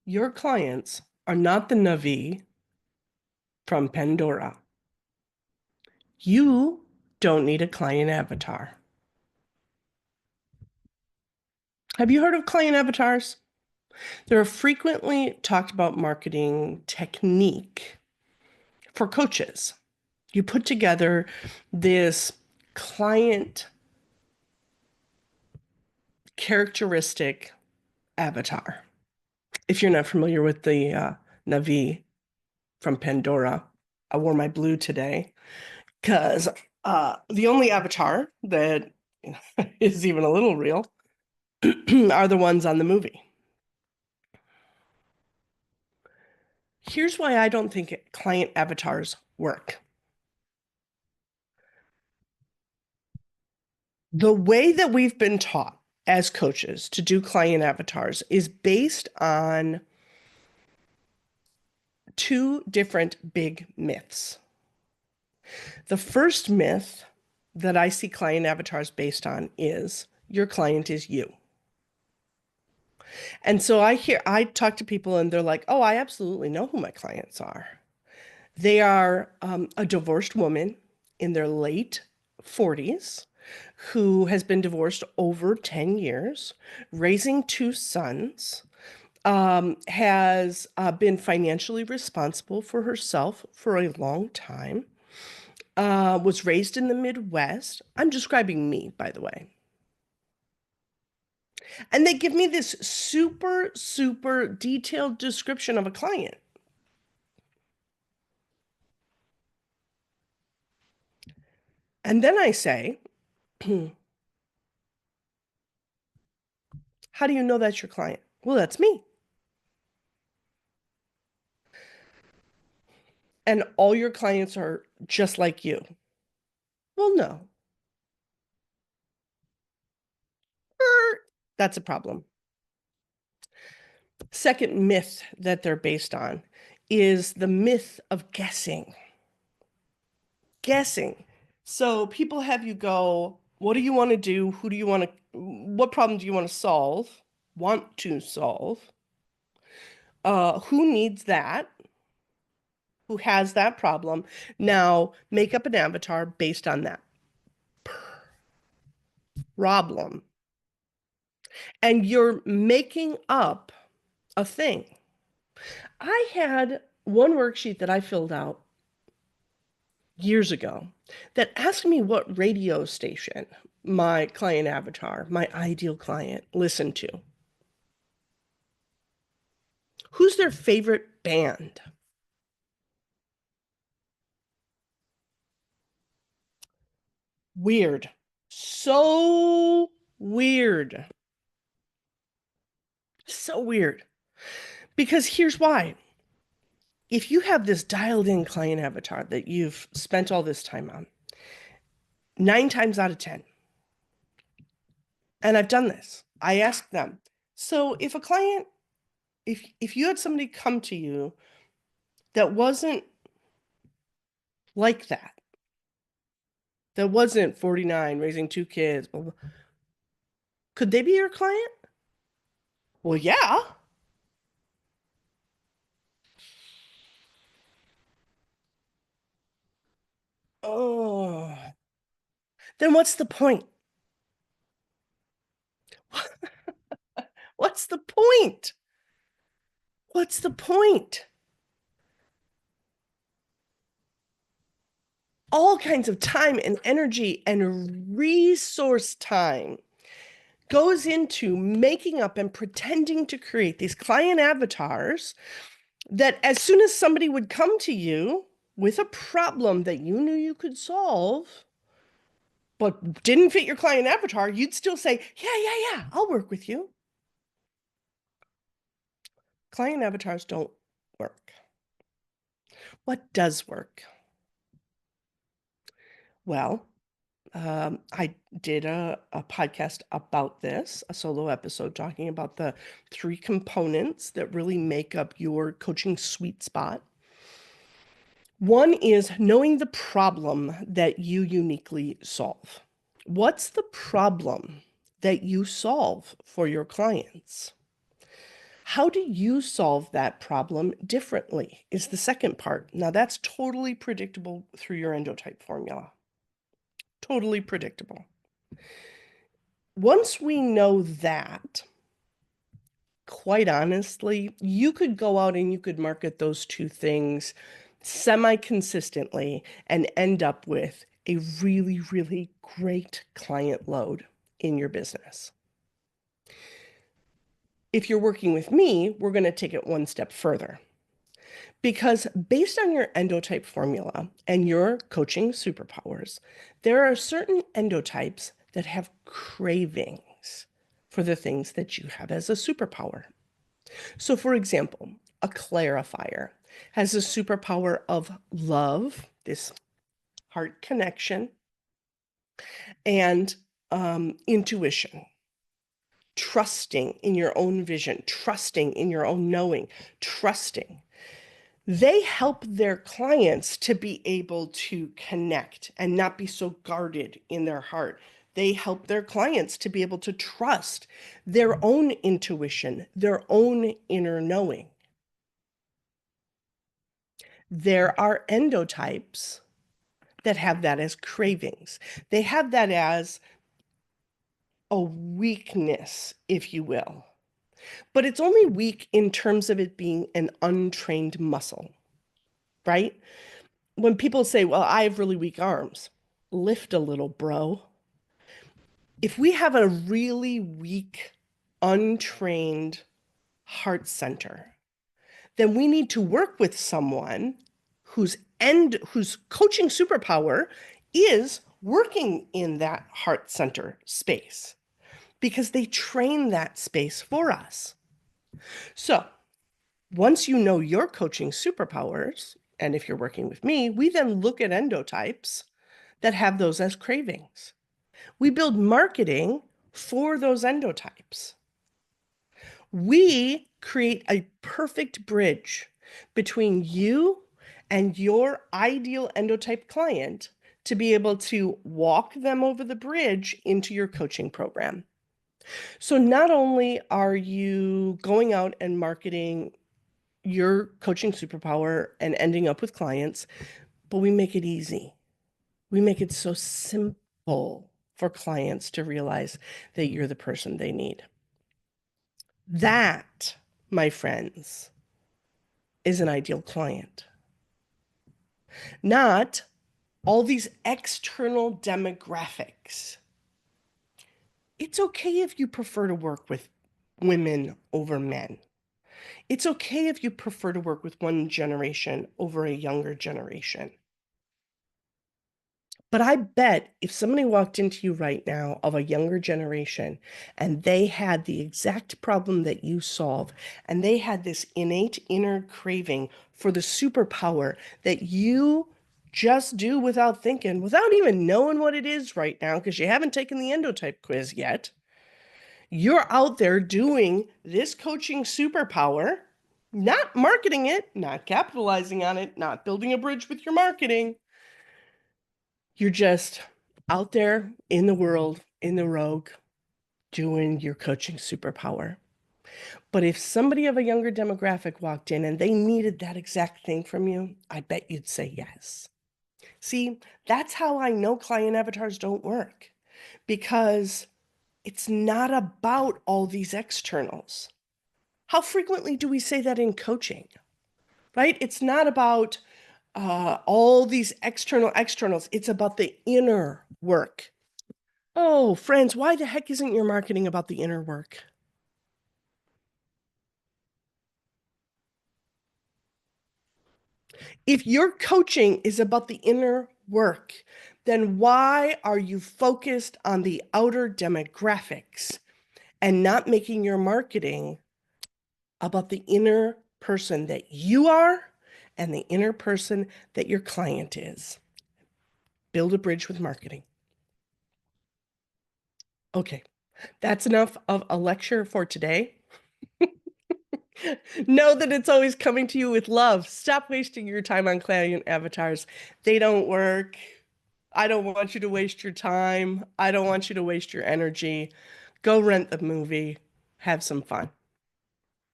Your clients are not the Navi from Pandora. You don't need a client avatar. Have you heard of client avatars? They're a frequently talked about marketing technique for coaches. You put together this client characteristic avatar. If you're not familiar with the Navi from Pandora, I wore my blue today because the only avatar that is even a little real are the ones on the movie. Here's why I don't think client avatars work. The way that we've been taught as coaches to do client avatars is based on two different big myths. The first myth that I see client avatars based on is your client is you. And so I talk to people and they're like, oh, I absolutely know who my clients are. They are a divorced woman in their late 40s who has been divorced over 10 years, raising two sons, has been financially responsible for herself for a long time, was raised in the Midwest. I'm describing me, by the way. And they give me this super, super detailed description of a client. And then I say, how do you know that's your client? Well, that's me. And all your clients are just like you. Well, no. That's a problem. Second myth that they're based on is the myth of guessing. Guessing. So people have you go, what do you want to do? Who do you want to, what problem do you want to solve? Want to solve? Who needs that? Who has that problem? Now make up an avatar based on that problem. And you're making up a thing. I had one worksheet that I filled out years ago that asked me what radio station my client avatar, my ideal client, listened to. Who's their favorite band? Weird. So weird. So weird. Because here's why. If you have this dialed in client avatar that you've spent all this time on, 9 times out of 10, and I've done this, I ask them, so if a client, if you had somebody come to you that wasn't like that wasn't 49, raising two kids, blah, blah, could they be your client? Well, yeah. Oh, then what's the point? What's the point? What's the point? All kinds of time and energy and resource time goes into making up and pretending to create these client avatars that as soon as somebody would come to you with a problem that you knew you could solve, but didn't fit your client avatar, you'd still say, yeah, I'll work with you. Client avatars don't work. What does work? Well, I did a podcast about this, a solo episode talking about the three components that really make up your coaching sweet spot. One is knowing the problem that you uniquely solve. What's the problem that you solve for your clients? How do you solve that problem differently is the second part. Now, that's totally predictable through your endotype formula. Totally predictable. Once we know that, quite honestly, you could go out and you could market those two things semi-consistently and end up with a really, really great client load in your business. If you're working with me, we're going to take it one step further. Because based on your endotype formula and your coaching superpowers, there are certain endotypes that have cravings for the things that you have as a superpower. So, for example, a clarifier has a superpower of love, this heart connection, and intuition, trusting in your own vision, trusting in your own knowing, trusting. They help their clients to be able to connect and not be so guarded in their heart. They help their clients to be able to trust their own intuition, their own inner knowing. There are endotypes that have that as cravings. They have that as a weakness, if you will. But it's only weak in terms of it being an untrained muscle, right? When people say, well, I have really weak arms, lift a little, bro. If we have a really weak, untrained heart center, then we need to work with someone whose coaching superpower is working in that heart center space because they train that space for us. So once you know your coaching superpowers, and if you're working with me, we then look at endotypes that have those as cravings. We build marketing for those endotypes. We create a perfect bridge between you and your ideal endotype client to be able to walk them over the bridge into your coaching program. So not only are you going out and marketing your coaching superpower and ending up with clients, but we make it easy. We make it so simple for clients to realize that you're the person they need. That, my friends, is an ideal client. Not all these external demographics. It's okay if you prefer to work with women over men. It's okay if you prefer to work with one generation over a younger generation. But I bet if somebody walked into you right now of a younger generation and they had the exact problem that you solve, and they had this innate inner craving for the superpower that you just do without thinking, without even knowing what it is right now, because you haven't taken the endotype quiz yet, you're out there doing this coaching superpower, not marketing it, not capitalizing on it, not building a bridge with your marketing. You're just out there in the world, in the rogue, doing your coaching superpower. But if somebody of a younger demographic walked in and they needed that exact thing from you, I bet you'd say yes. See, that's how I know client avatars don't work, because it's not about all these externals. How frequently do we say that in coaching, right? It's not about all these externals. It's about the inner work. Oh, friends, why the heck isn't your marketing about the inner work? If your coaching is about the inner work, then why are you focused on the outer demographics and not making your marketing about the inner person that you are and the inner person that your client is? Build a bridge with marketing. Okay, that's enough of a lecture for today. Know that it's always coming to you with love. Stop wasting your time on client avatars. They don't work. I don't want you to waste your time. I don't want you to waste your energy. Go rent the movie. Have some fun.